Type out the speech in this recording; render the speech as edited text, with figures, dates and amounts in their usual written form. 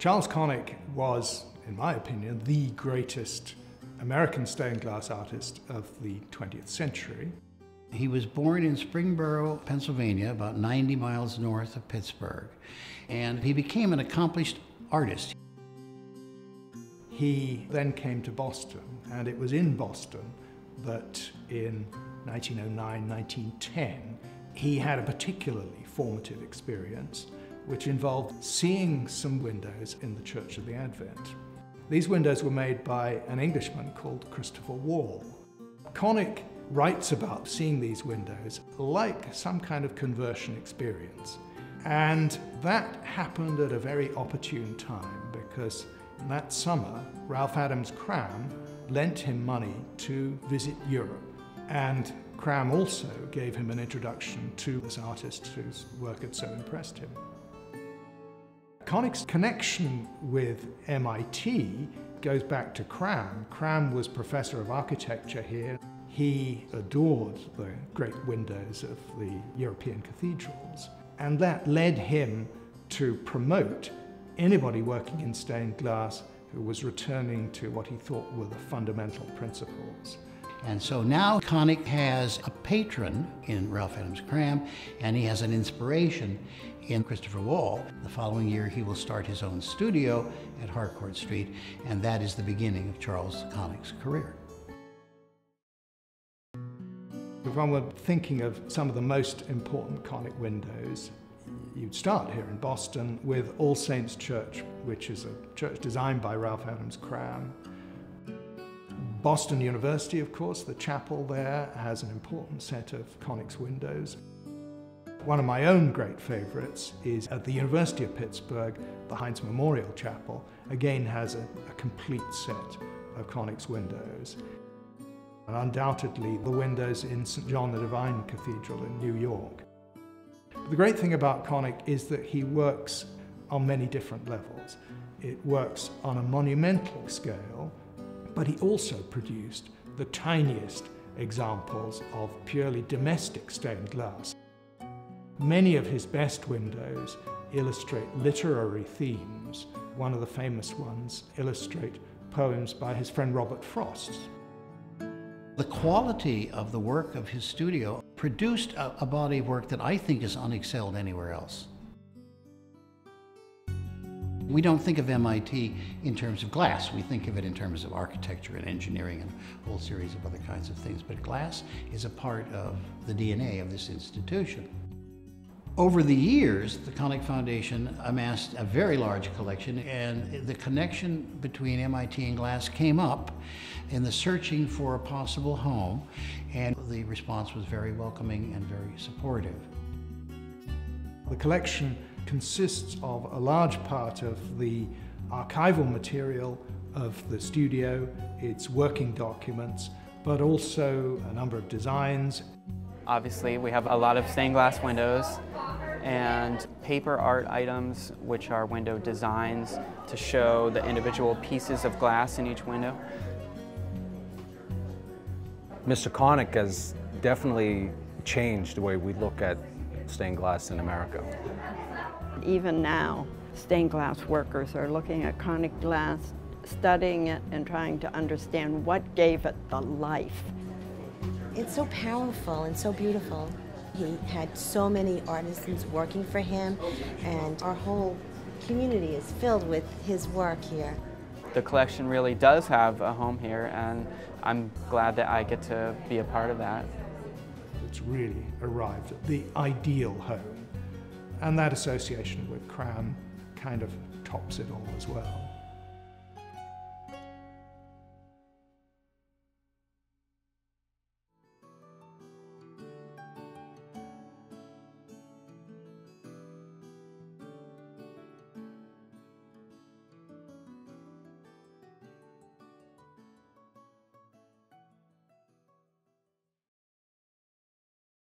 Charles Connick was, in my opinion, the greatest American stained glass artist of the 20th century. He was born in Springboro, Pennsylvania, about 90 miles north of Pittsburgh, and he became an accomplished artist. He then came to Boston, and it was in Boston that in 1909, 1910, he had a particularly formative experience which involved seeing some windows in the Church of the Advent. These windows were made by an Englishman called Christopher Wall. Connick writes about seeing these windows like some kind of conversion experience. And that happened at a very opportune time, because that summer, Ralph Adams Cram lent him money to visit Europe. And Cram also gave him an introduction to this artist whose work had so impressed him. Connick's connection with MIT goes back to Cram. Cram was professor of architecture here. He adored the great windows of the European cathedrals, and that led him to promote anybody working in stained glass who was returning to what he thought were the fundamental principles. And so now Connick has a patron in Ralph Adams Cram, and he has an inspiration in Christopher Wall. The following year he will start his own studio at Harcourt Street, and that is the beginning of Charles Connick's career. If one were thinking of some of the most important Connick windows, you'd start here in Boston with All Saints Church, which is a church designed by Ralph Adams Cram. Boston University, of course, the chapel there has an important set of Connick's windows. One of my own great favorites is at the University of Pittsburgh, the Heinz Memorial Chapel, again has a complete set of Connick's windows. And undoubtedly the windows in St. John the Divine Cathedral in New York. The great thing about Connick is that he works on many different levels. It works on a monumental scale, but he also produced the tiniest examples of purely domestic stained glass. Many of his best windows illustrate literary themes. One of the famous ones illustrate poems by his friend Robert Frost. The quality of the work of his studio produced a body of work that I think is unexcelled anywhere else. We don't think of MIT in terms of glass. We think of it in terms of architecture and engineering and a whole series of other kinds of things. But glass is a part of the DNA of this institution. Over the years, the Connick Foundation amassed a very large collection, and the connection between MIT and glass came up in the searching for a possible home, and the response was very welcoming and very supportive. The collection consists of a large part of the archival material of the studio, its working documents, but also a number of designs. Obviously, we have a lot of stained glass windows and paper art items, which are window designs to show the individual pieces of glass in each window. Mr. Connick has definitely changed the way we look at stained glass in America. Even now, stained glass workers are looking at Connick glass, studying it and trying to understand what gave it the life. It's so powerful and so beautiful. He had so many artisans working for him, and our whole community is filled with his work here. The collection really does have a home here, and I'm glad that I get to be a part of that. It's really arrived at the ideal home, and that association with Cram kind of tops it all as well.